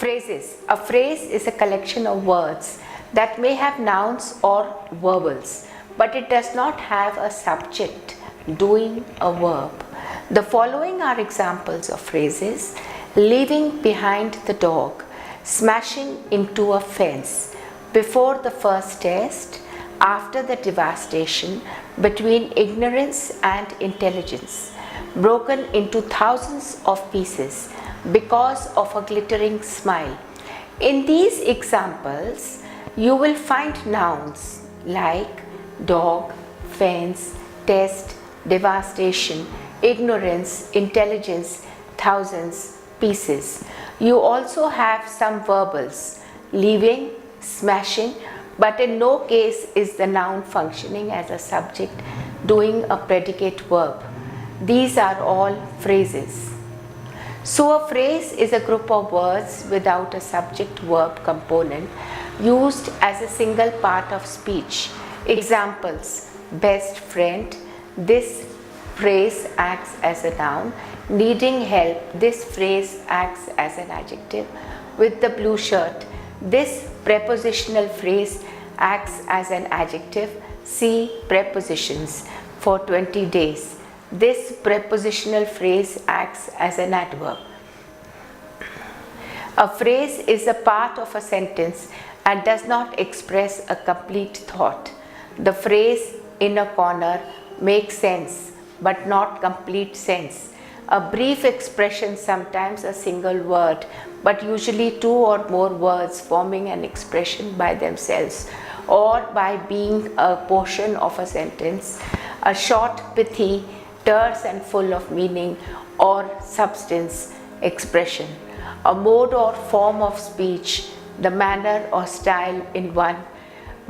Phrases. A phrase is a collection of words that may have nouns or vowels, but it does not have a subject doing a verb. The following are examples of phrases: leaving behind the dog, smashing into a fence, before the first test, after the devastation, between ignorance and intelligence, broken into thousands of pieces, because of a glittering smile. In these examples, you will find nouns like dog, fence, test, devastation, ignorance, intelligence, thousands, pieces. You also have some verbals: leaving, smashing, but in no case is the noun functioning as a subject doing a predicate verb. These are all phrases. So a phrase is a group of words without a subject-verb component used as a single part of speech. Examples: best friend, this phrase acts as a noun. Needing help, this phrase acts as an adjective. With the blue shirt, this prepositional phrase acts as an adjective. See prepositions. For 20 days, this prepositional phrase acts as an adverb. A phrase is a part of a sentence and does not express a complete thought. The phrase in a corner makes sense but not complete sense. A brief expression, sometimes a single word, but usually two or more words forming an expression by themselves or by being a portion of a sentence. A short, pithy, terse and full of meaning or substance expression. A mode or form of speech, the manner or style in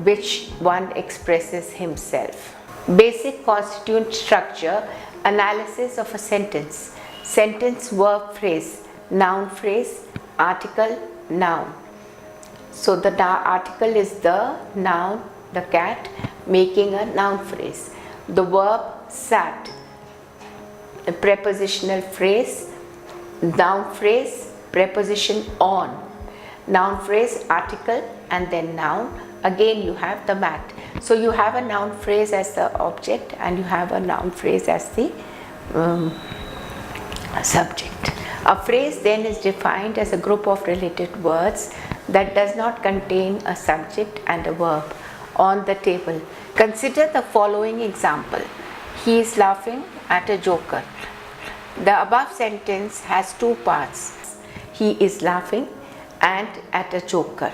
which one expresses himself. Basic constituent structure, analysis of a sentence. Sentence, verb, phrase, noun, phrase, article, noun. So the article is the, noun, the cat, making a noun phrase. The verb, sat. A prepositional phrase, noun phrase, preposition on. Noun phrase, article, and then noun. Again you have the mat. So you have a noun phrase as the object and you have a noun phrase as the subject. A phrase then is defined as a group of related words that does not contain a subject and a verb. On the table, consider the following example: he is laughing at a joker. The above sentence has two parts: he is laughing and at a joker.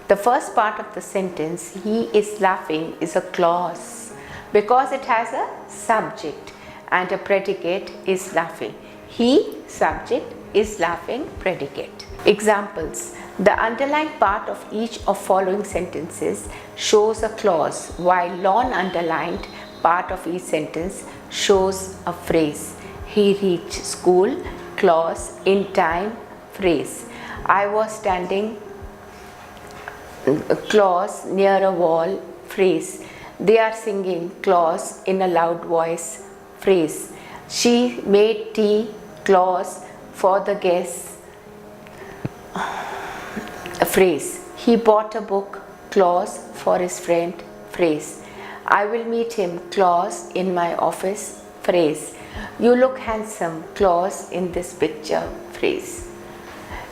The first part of the sentence, he is laughing, is a clause because it has a subject and a predicate, is laughing. He, subject, is laughing, predicate. Examples: the underlined part of each of following sentences shows a clause, while non-underlined part of each sentence shows a phrase. He reached school, clause, in time, phrase. I was standing, clause, near a wall, phrase. They are singing, clause, in a loud voice, phrase. She made tea, clause, for the guests, phrase. He bought a book, clause, for his friend, phrase. I will meet him, clause, in my office, phrase. You look handsome, clause, in this picture, phrase.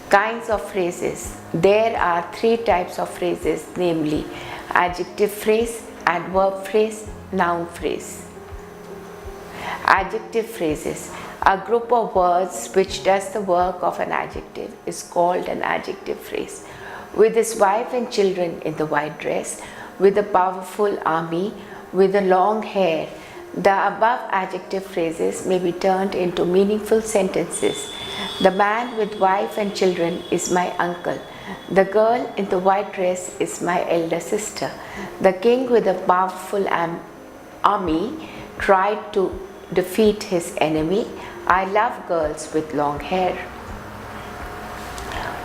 Kinds of phrases. There are three types of phrases, namely adjective phrase, adverb phrase, noun phrase. Adjective phrases. A group of words which does the work of an adjective is called an adjective phrase. With his wife and children in the white dress, with a powerful army, with a long hair. The above adjective phrases may be turned into meaningful sentences. The man with wife and children is my uncle. The girl in the white dress is my elder sister. The king with a powerful army tried to defeat his enemy. I love girls with long hair.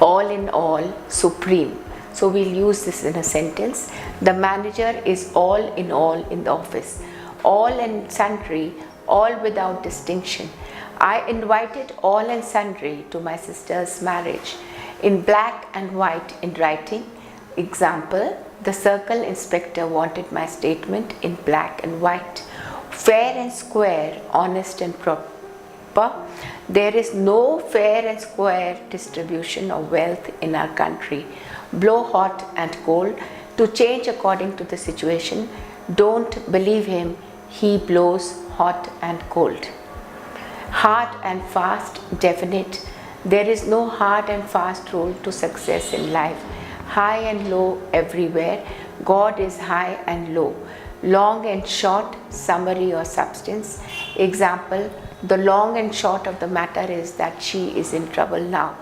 All in all, supreme. So we'll use this in a sentence. The manager is all in the office. All and sundry, all without distinction. I invited all and sundry to my sister's marriage. in black and white in writing. Example, the circle inspector wanted my statement in black and white. Fair and square, honest and proper. There is no fair and square distribution of wealth in our country. Blow hot and cold to change according to the situation. Don't believe him, he blows hot and cold. Hard and fast, definite. There is no hard and fast rule to success in life. High and low everywhere. God is high and low. Long and short, summary or substance. Example, the long and short of the matter is that she is in trouble now.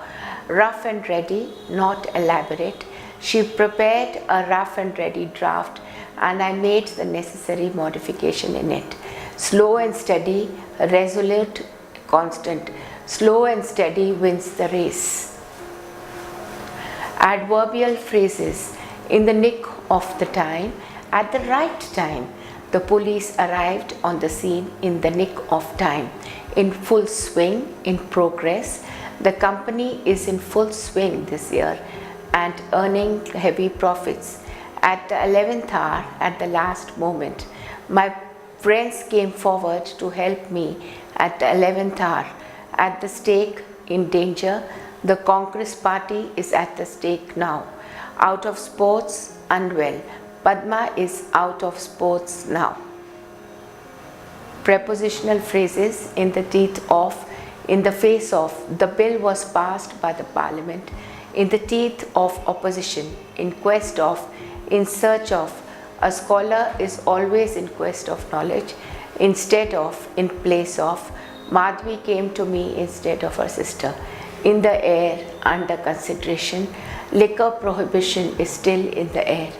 Rough and ready, not elaborate. She prepared a rough and ready draft and I made the necessary modification in it. Slow and steady, resolute, constant. Slow and steady wins the race. Adverbial phrases. In the nick of the time, at the right time. The police arrived on the scene in the nick of time. In full swing, in progress. The company is in full swing this year and earning heavy profits. At the 11th hour, at the last moment, my friends came forward to help me at the 11th hour. At the stake, in danger, the Congress party is at the stake now. Out of sports, unwell. Padma is out of sports now. Prepositional phrases. In the teeth of, in the face of. The bill was passed by the parliament. In the teeth of opposition. In quest of. In search of. A scholar is always in quest of knowledge. Instead of. In place of. Madhvi came to me instead of her sister. In the air, under consideration. Liquor prohibition is still in the air.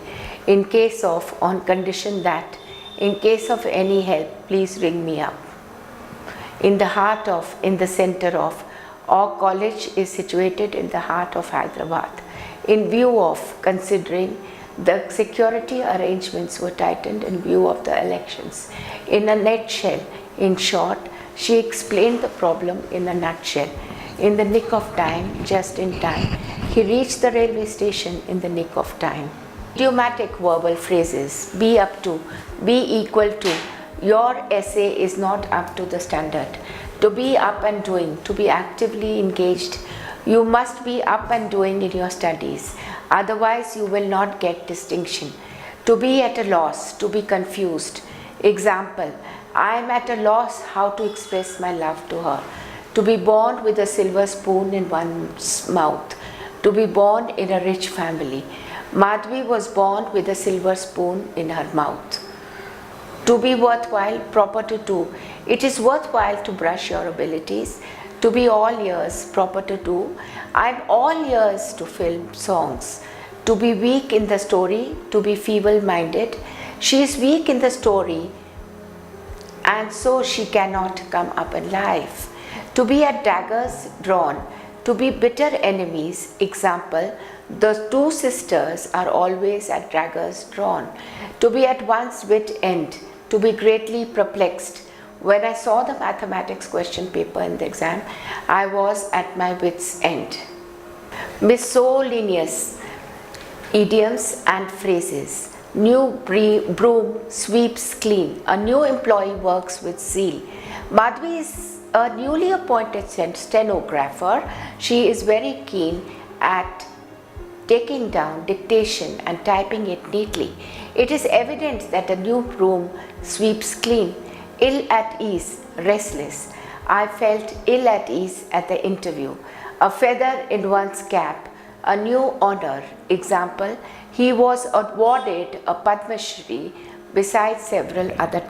In case of, on condition that. In case of any help, please ring me up. In the heart of, in the center of. Our college is situated in the heart of Hyderabad. In view of, considering. The security arrangements were tightened in view of the elections. In a nutshell, in short, she explained the problem in a nutshell. In the nick of time, just in time. He reached the railway station in the nick of time. Idiomatic verbal phrases. Be up to, be equal to. Your essay is not up to the standard. To be up and doing, to be actively engaged. You must be up and doing in your studies. Otherwise, you will not get distinction. To be at a loss, to be confused. Example, I am at a loss how to express my love to her. To be born with a silver spoon in one's mouth. To be born in a rich family. Madhvi was born with a silver spoon in her mouth. To be worthwhile, proper to do. It is worthwhile to brush your abilities. To be all ears, proper to do. I am all ears to film songs. To be weak in the story, to be feeble-minded. She is weak in the story and so she cannot come up in life. To be at daggers drawn. To be bitter enemies. Example, the two sisters are always at daggers drawn. To be at one's wit end. To be greatly perplexed. When I saw the mathematics question paper in the exam, I was at my wit's end. Miscellaneous idioms and phrases. New broom sweeps clean. A new employee works with zeal. Madhvi is a newly appointed stenographer. She is very keen at taking down dictation and typing it neatly. It is evident that a new broom sweeps clean. Ill at ease, restless. I felt ill at ease at the interview. A feather in one's cap, a new honor. Example, he was awarded a Padma Shri besides several other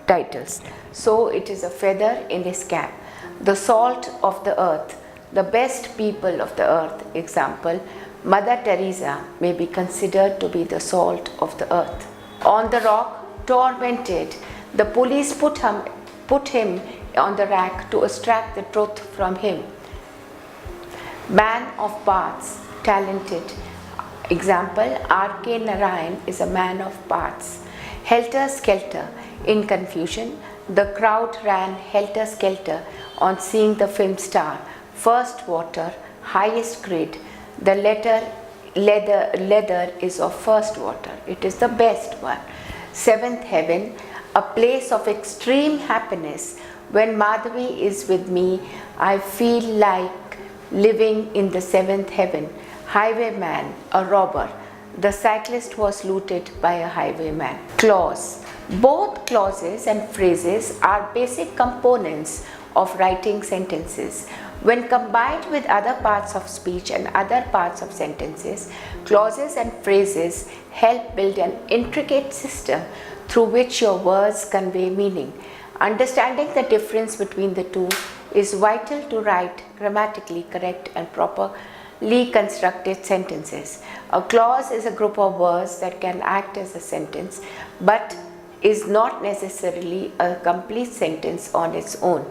titles. So it is a feather in his cap. The salt of the earth, the best people of the earth. Example, Mother Teresa may be considered to be the salt of the earth. On the rock, tormented. The police put him on the rack to extract the truth from him. Man of parts, talented. Example, R.K. Narayan is a man of parts. Helter-skelter, in confusion. The crowd ran helter-skelter on seeing the film star. First water, highest grade. The leather is of first water. It is the best one. Seventh heaven, a place of extreme happiness. When Madhavi is with me, I feel like living in the seventh heaven. Highwayman, a robber. The cyclist was looted by a highwayman. Clause. Both clauses and phrases are basic components of writing sentences. When combined with other parts of speech and other parts of sentences, clauses and phrases help build an intricate system through which your words convey meaning. Understanding the difference between the two is vital to write grammatically correct and properly constructed sentences. A clause is a group of words that can act as a sentence, but is not necessarily a complete sentence on its own.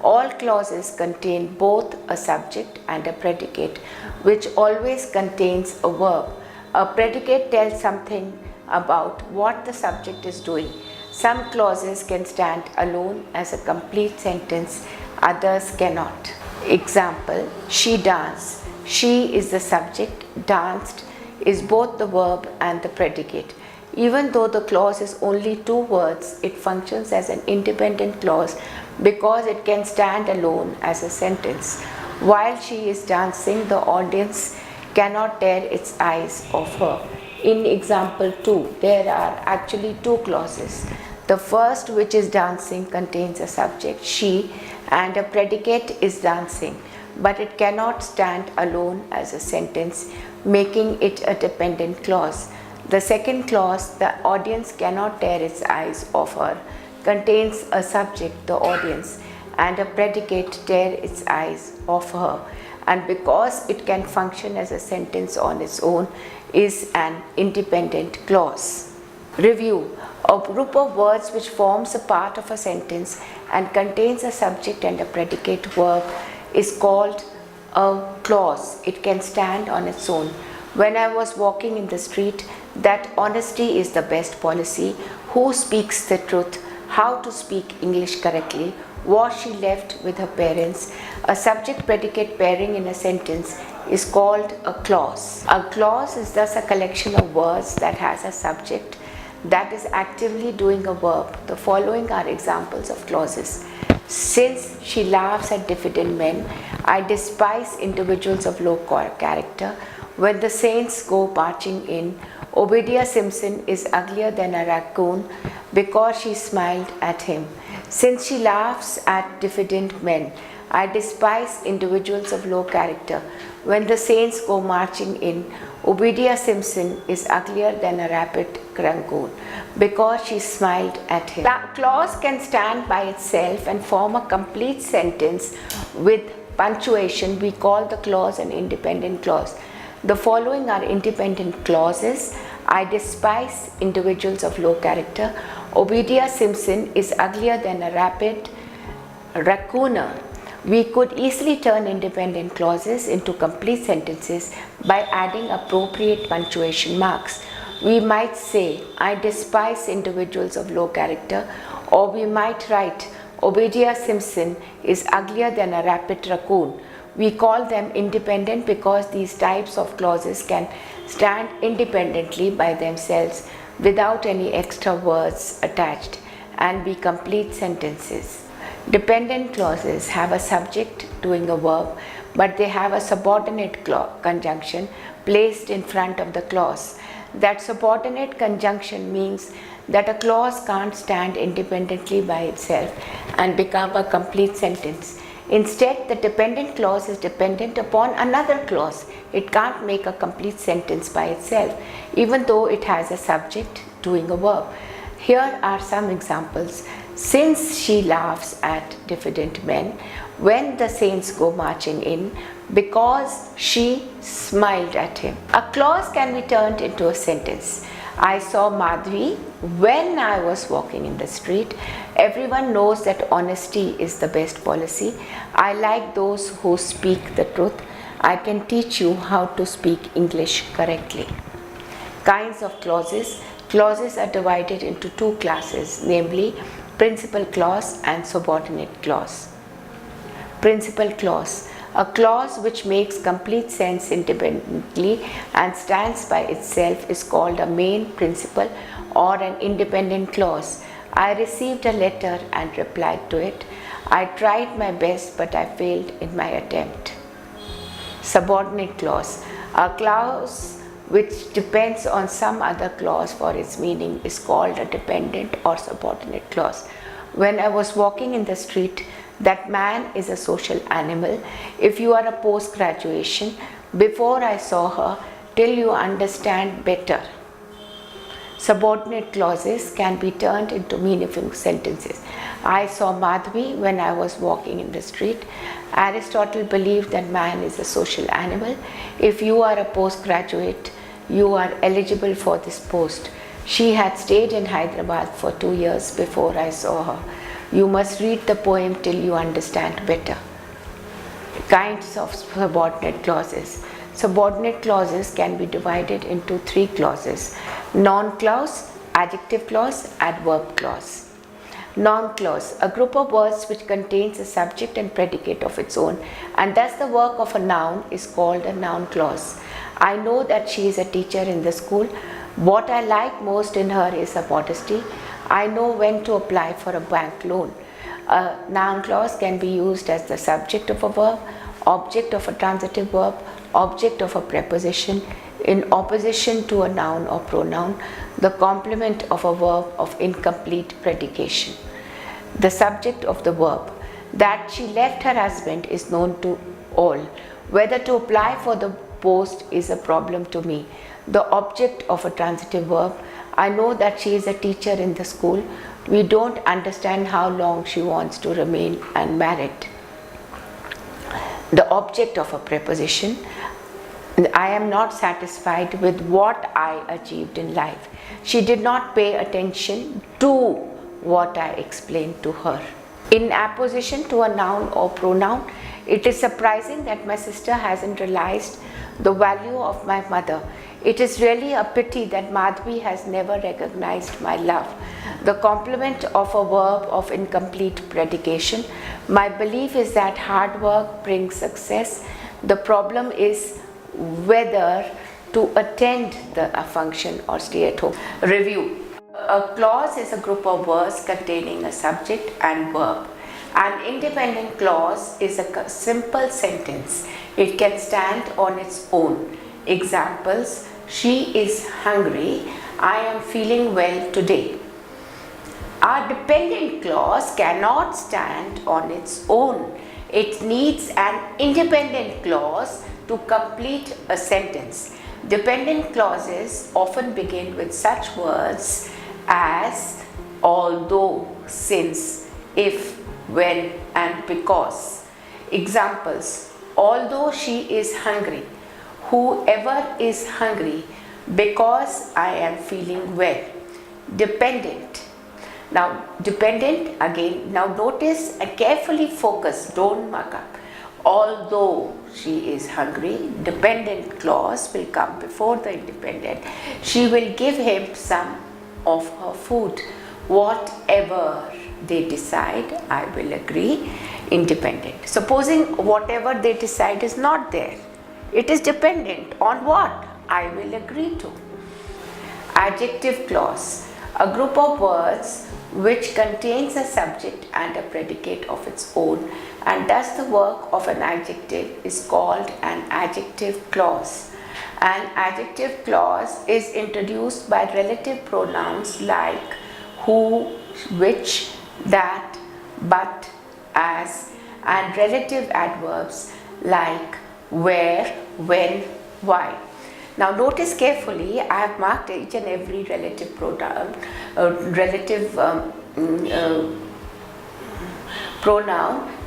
All clauses contain both a subject and a predicate, which always contains a verb. A predicate tells something about what the subject is doing. Some clauses can stand alone as a complete sentence, others cannot. Example, she danced. She is the subject, danced is both the verb and the predicate. Even though the clause is only two words, it functions as an independent clause because it can stand alone as a sentence. While she is dancing, the audience cannot tear its eyes off her. In example 2, there are actually two clauses. The first, which is dancing, contains a subject, she, and a predicate is dancing, but it cannot stand alone as a sentence, making it a dependent clause. The second clause, the audience cannot tear its eyes off her, contains a subject, the audience, and a predicate, tear its eyes off her, and because it can function as a sentence on its own, is an independent clause. Review. A group of words which forms a part of a sentence and contains a subject and a predicate verb is called a clause. It can stand on its own. When I was walking in the street, that honesty is the best policy. Who speaks the truth? How to speak English correctly? Was she left with her parents? A subject-predicate pairing in a sentence is called a clause. A clause is thus a collection of words that has a subject that is actively doing a verb. The following are examples of clauses. Since she laughs at diffident men, I despise individuals of low character. When the saints go marching in, Obadiah Simpson is uglier than a raccoon because she smiled at him. Since she laughs at diffident men, I despise individuals of low character. When the saints go marching in, Obadiah Simpson is uglier than a rabbit raccoon because she smiled at him. The clause can stand by itself and form a complete sentence with punctuation. We call the clause an independent clause. The following are independent clauses. I despise individuals of low character. Obadiah Simpson is uglier than a rabbit raccooner. We could easily turn independent clauses into complete sentences by adding appropriate punctuation marks. We might say, I despise individuals of low character, or we might write, Obadiah Simpson is uglier than a rabbit raccoon. We call them independent because these types of clauses can stand independently by themselves without any extra words attached and be complete sentences. Dependent clauses have a subject doing a verb, but they have a subordinate conjunction placed in front of the clause. That subordinate conjunction means that a clause can't stand independently by itself and become a complete sentence. Instead, the dependent clause is dependent upon another clause. It can't make a complete sentence by itself, even though it has a subject doing a verb. Here are some examples. Since she laughs at diffident men, when the saints go marching in, because she smiled at him. A clause can be turned into a sentence. I saw Madhvi when I was walking in the street. Everyone knows that honesty is the best policy. I like those who speak the truth. I can teach you how to speak English correctly. Kinds of clauses. Clauses are divided into two classes, namely principal clause and subordinate clause. Principal clause. A clause which makes complete sense independently and stands by itself is called a main principle or an independent clause. I received a letter and replied to it. I tried my best, but I failed in my attempt. Subordinate clause. A clause which depends on some other clause for its meaning is called a dependent or subordinate clause. When I was walking in the street, that man is a social animal. If you are a post-graduation, before I saw her, till you understand better. Subordinate clauses can be turned into meaningful sentences. I saw Madhvi when I was walking in the street. Aristotle believed that man is a social animal. If you are a postgraduate, you are eligible for this post. She had stayed in Hyderabad for 2 years before I saw her. You must read the poem till you understand better. Kinds of subordinate clauses. Subordinate clauses can be divided into 3 clauses: noun clause, adjective clause, adverb clause. Noun clause, a group of words which contains a subject and predicate of its own and does the work of a noun is called a noun clause. I know that she is a teacher in the school. What I like most in her is her modesty. I know when to apply for a bank loan. A noun clause can be used as the subject of a verb, object of a transitive verb, object of a preposition, in opposition to a noun or pronoun, the complement of a verb of incomplete predication. The subject of the verb. That she left her husband is known to all. Whether to apply for the post is a problem to me. The object of a transitive verb. I know that she is a teacher in the school. We don't understand how long she wants to remain unmarried. The object of a preposition. I am not satisfied with what I achieved in life. She did not pay attention to what I explained to her. In apposition to a noun or pronoun, it is surprising that my sister hasn't realized the value of my mother. It is really a pity that Madhvi has never recognized my love. The complement of a verb of incomplete predication. My belief is that hard work brings success. The problem is whether to attend the function or stay at home. Review. A clause is a group of words containing a subject and verb. An independent clause is a simple sentence. It can stand on its own. Examples: she is hungry. I am feeling well today. A dependent clause cannot stand on its own. It needs an independent clause to complete a sentence. Dependent clauses often begin with such words as although, since, if, when, and because. Examples: although she is hungry, whoever is hungry, because I am feeling well. Dependent. Now dependent again, now notice and carefully focus, don't muck up. Although she is hungry, dependent clause will come before the independent. She will give him some of her food. Whatever they decide, I will agree. Independent. Supposing whatever they decide is not there, it is dependent on what I will agree to. Adjective clause. A group of words which contains a subject and a predicate of its own and does the work of an adjective is called an adjective clause. An adjective clause is introduced by relative pronouns like who, which, that, but, as, and relative adverbs like where, when, why. Now notice carefully, I have marked each and every relative pronoun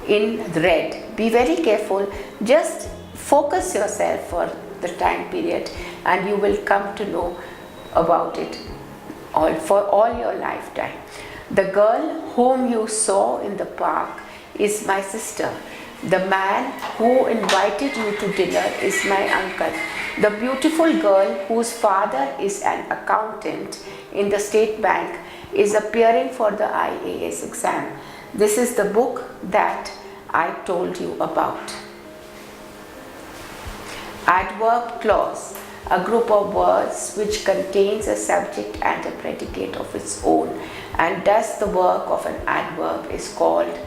in red. Be very careful, just focus yourself for the time period and you will come to know about it for all your lifetime. The girl whom you saw in the park is my sister. The man who invited you to dinner is my uncle. The beautiful girl whose father is an accountant in the state bank is appearing for the IAS exam. This is the book that I told you about. Adverb clause, a group of words which contains a subject and a predicate of its own and does the work of an adverb, is called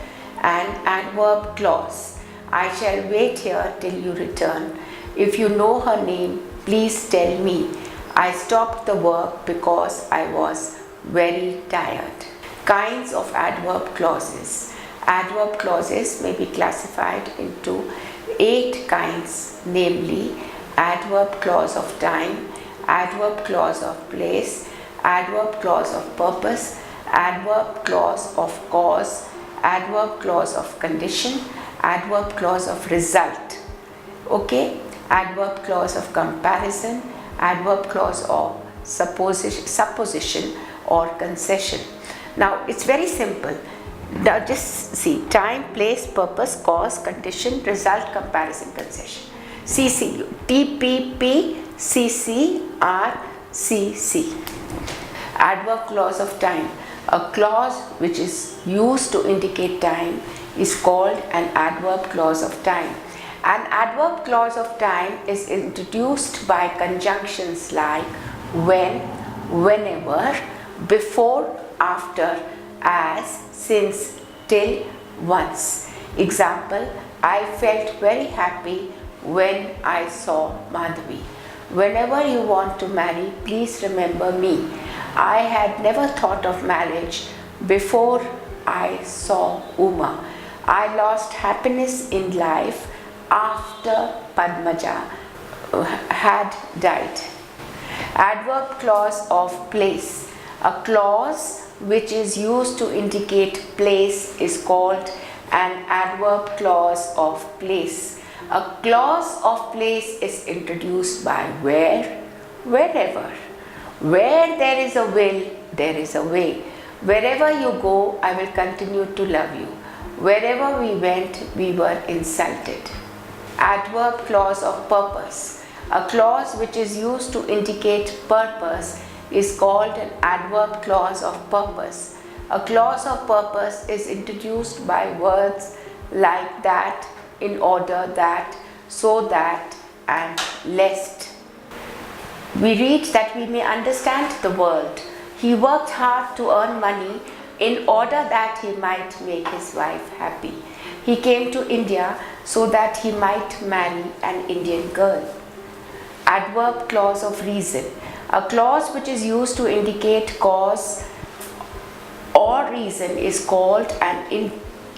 an adverb clause. I shall wait here till you return. If you know her name, please tell me. I stopped the work because I was very tired. Kinds of adverb clauses. Adverb clauses may be classified into 8 kinds, namely adverb clause of time, adverb clause of place, adverb clause of purpose, adverb clause of cause, adverb clause of condition, adverb clause of result. Okay, adverb clause of comparison, adverb clause of supposition or concession. Now it's very simple. Now just see: time, place, purpose, cause, condition, result, comparison, concession. CCU, TPP, CCR, CC. Adverb clause of time. A clause which is used to indicate time is called an adverb clause of time. An adverb clause of time is introduced by conjunctions like when, whenever, before, after, as, since, till, once. Example: I felt very happy when I saw Madhavi. Whenever you want to marry, please remember me. I had never thought of marriage before I saw Uma. I lost happiness in life after Padmaja had died. Adverb clause of place. A clause which is used to indicate place is called an adverb clause of place. A clause of place is introduced by where, wherever. Where there is a will, there is a way. Wherever you go, I will continue to love you. Wherever we went, we were insulted. Adverb clause of purpose. A clause which is used to indicate purpose is called an adverb clause of purpose. A clause of purpose is introduced by words like that, in order that, so that, and lest. We read that we may understand the world. He worked hard to earn money in order that he might make his wife happy. He came to India so that he might marry an Indian girl. Adverb clause of reason. A clause which is used to indicate cause or reason is called an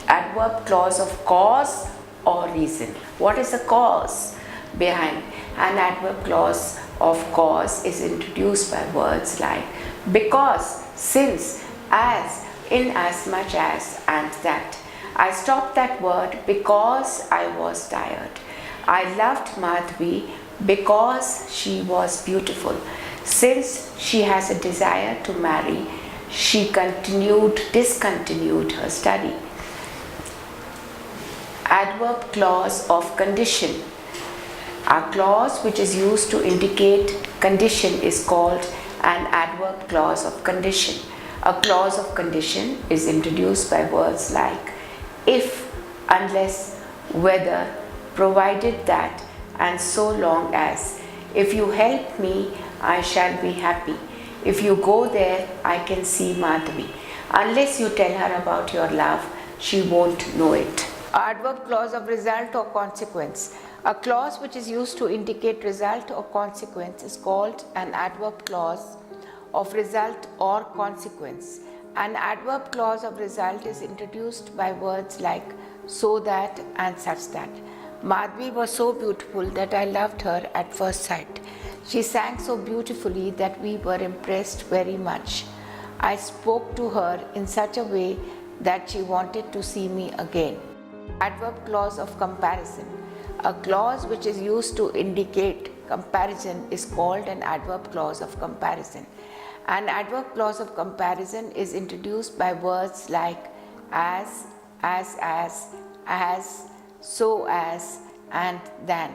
adverb clause of cause or reason. What is the cause behind? An adverb clause of cause is introduced by words like because, since, as, in as much as, and that. I stopped that word because I was tired. I loved Madhvi because she was beautiful. Since she has a desire to marry, she discontinued her study. Adverb clause of condition. A clause which is used to indicate condition is called an adverb clause of condition. A clause of condition is introduced by words like if, unless, whether, provided that, and so long as. If you help me, I shall be happy. If you go there, I can see Madhavi. Unless you tell her about your love, she won't know it. Adverb clause of result or consequence. A clause which is used to indicate result or consequence is called an adverb clause of result or consequence. An adverb clause of result is introduced by words like so that and such that. Madhvi was so beautiful that I loved her at first sight. She sang so beautifully that we were impressed very much. I spoke to her in such a way that she wanted to see me again. Adverb clause of comparison. A clause which is used to indicate comparison is called an adverb clause of comparison. An adverb clause of comparison is introduced by words like as, so as, and than.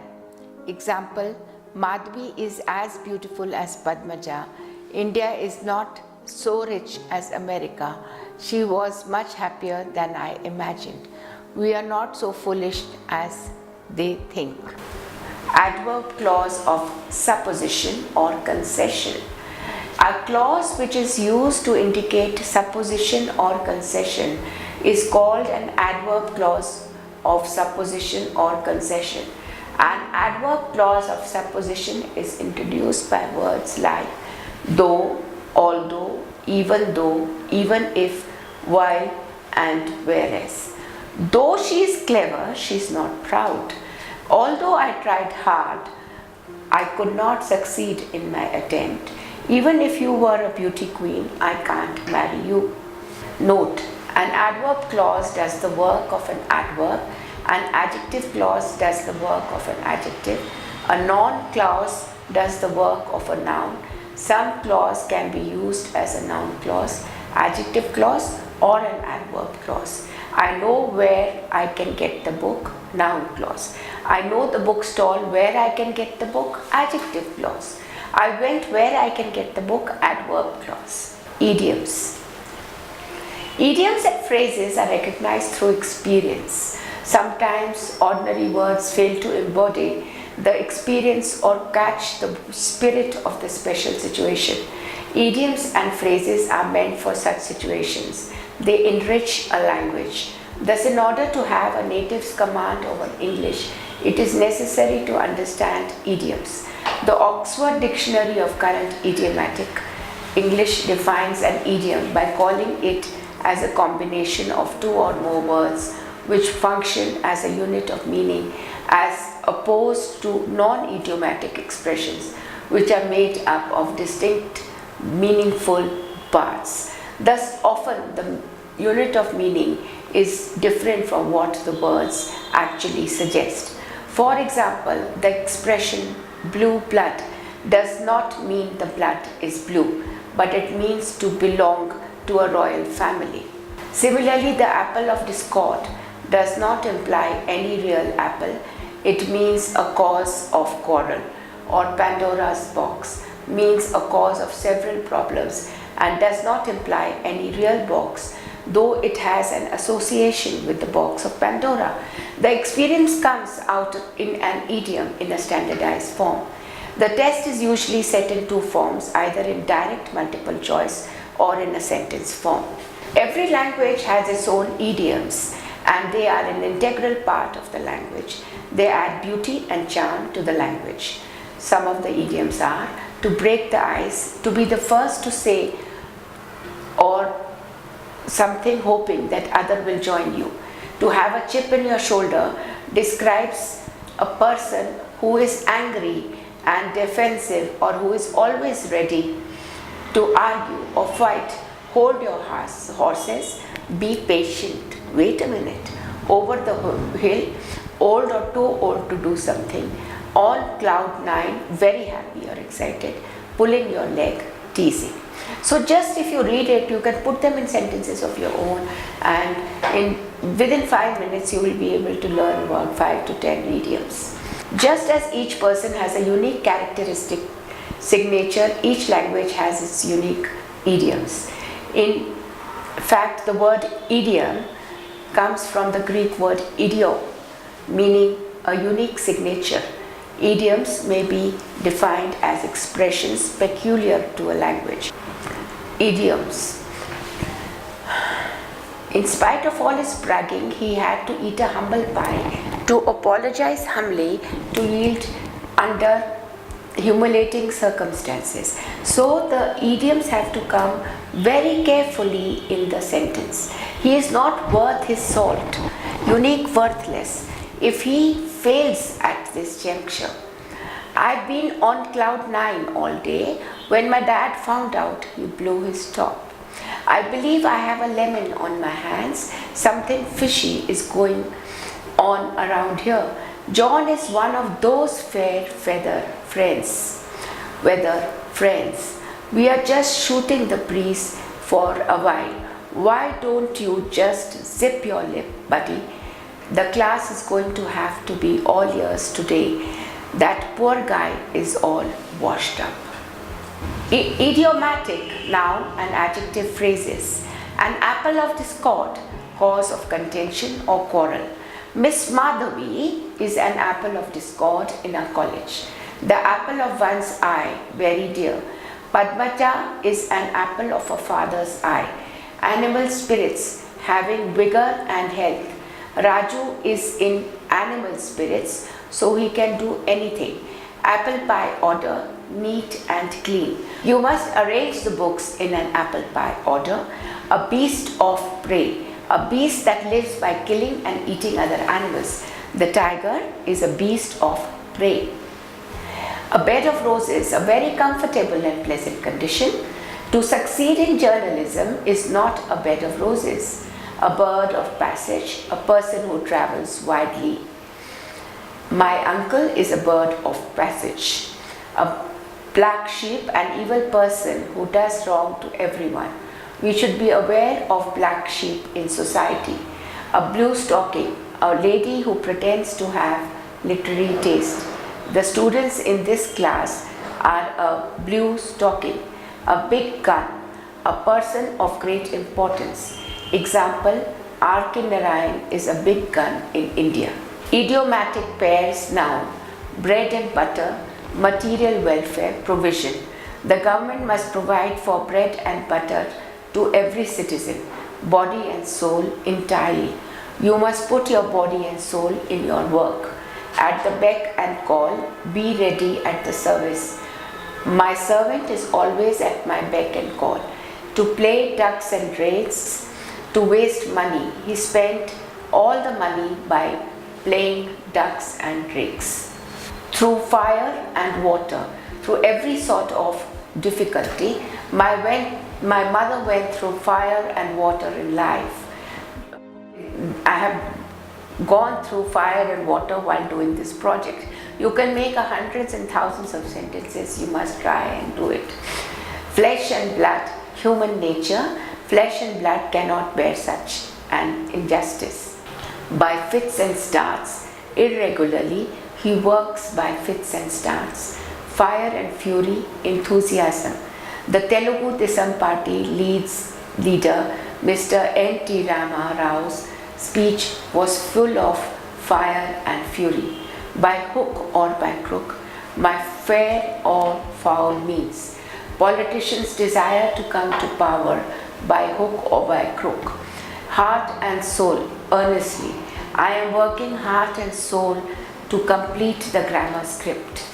Example: Madhvi is as beautiful as Padmaja. India is not so rich as America. She was much happier than I imagined. We are not so foolish as they think. adverb clause of supposition or concession. A clause which is used to indicate supposition or concession is called an adverb clause of supposition or concession. An adverb clause of supposition is introduced by words like though, although, even if, while, and whereas. Though she is clever, she is not proud. Although I tried hard, I could not succeed in my attempt. Even if you were a beauty queen, I can't marry you. Note, an adverb clause does the work of an adverb. An adjective clause does the work of an adjective. A noun clause does the work of a noun. Some clause can be used as a noun clause, adjective clause, or an adverb clause. I know where I can get the book, noun clause. I know the bookstall where I can get the book, adjective clause. I went where I can get the book, adverb clause. Idioms. Idioms and phrases are recognized through experience. Sometimes ordinary words fail to embody the experience or catch the spirit of the special situation. Idioms and phrases are meant for such situations. They enrich a language. Thus, in order to have a native's command over English, it is necessary to understand idioms. The Oxford Dictionary of Current Idiomatic English defines an idiom by calling it as a combination of two or more words which function as a unit of meaning, as opposed to non-idiomatic expressions which are made up of distinct meaningful parts. Thus, often the unit of meaning is different from what the words actually suggest. For example, the expression blue blood does not mean the blood is blue, but it means to belong to a royal family. Similarly, the apple of discord does not imply any real apple. It means a cause of quarrel. Or Pandora's box means a cause of several problems and does not imply any real box, though it has an association with the box of Pandora. The experience comes out in an idiom in a standardized form. The test is usually set in two forms, either in direct multiple choice or in a sentence form. Every language has its own idioms, and they are an integral part of the language. They add beauty and charm to the language. Some of the idioms are to break the ice, to be the first to say or something hoping that other will join you. To have a chip in your shoulder describes a person who is angry and defensive or who is always ready to argue or fight. Hold your horses, be patient, wait a minute, over the hill, old or too old to do something, on cloud 9, very happy or excited, pulling your leg, teasing. So just if you read it, you can put them in sentences of your own, and within 5 minutes you will be able to learn about 5 to 10 idioms. Just as each person has a unique characteristic signature, each language has its unique idioms. In fact, the word idiom comes from the Greek word idio, meaning a unique signature. Idioms may be defined as expressions peculiar to a language. Idioms. In spite of all his bragging, he had to eat a humble pie, to apologize humbly, to yield under humiliating circumstances. So the idioms have to come very carefully in the sentence. He is not worth his salt, unique, worthless, if he fails at this juncture. I've been on cloud 9 all day. When my dad found out, he blew his top. I believe I have a lemon on my hands. Something fishy is going on around here. John is one of those fair weather friends. We are just shooting the breeze for a while. Why don't you just zip your lip, buddy? The class is going to have to be all ears today. That poor guy is all washed up. Idiomatic, noun and adjective phrases. An apple of discord, cause of contention or quarrel. Miss Madhavi is an apple of discord in our college, the apple of one's eye, very dear. Padmaja is an apple of a father's eye, animal spirits having vigor and health. Raju is in animal spirits, so he can do anything. Apple pie order, neat and clean. You must arrange the books in an apple pie order. A beast of prey, a beast that lives by killing and eating other animals. The tiger is a beast of prey. A bed of roses, a very comfortable and pleasant condition. To succeed in journalism is not a bed of roses. A bird of passage, a person who travels widely. My uncle is a bird of passage. A black sheep, an evil person who does wrong to everyone. We should be aware of black sheep in society. A blue stocking, a lady who pretends to have literary taste. The students in this class are a blue stocking, a big gun, a person of great importance. Example, R.K. Narayan is a big gun in India. Idiomatic pairs noun, bread and butter, material welfare, provision. The government must provide for bread and butter to every citizen, body and soul entirely. You must put your body and soul in your work. At the beck and call, be ready at the service. My servant is always at my beck and call. To play ducks and drakes, to waste money. He spent all the money by playing ducks and drakes. Through fire and water, through every sort of difficulty, my mother went through fire and water in life. I have gone through fire and water while doing this project. You can make hundreds and thousands of sentences. You must try and do it. Flesh and blood, human nature. Flesh and blood cannot bear such an injustice. By fits and starts, irregularly, he works by fits and starts. Fire and fury, enthusiasm. The Telugu Desam Party leader, Mr. N.T. Rama Rao's speech was full of fire and fury. By hook or by crook, by fair or foul means. Politicians desire to come to power by hook or by crook. Heart and soul, earnestly. I am working heart and soul to complete the grammar script.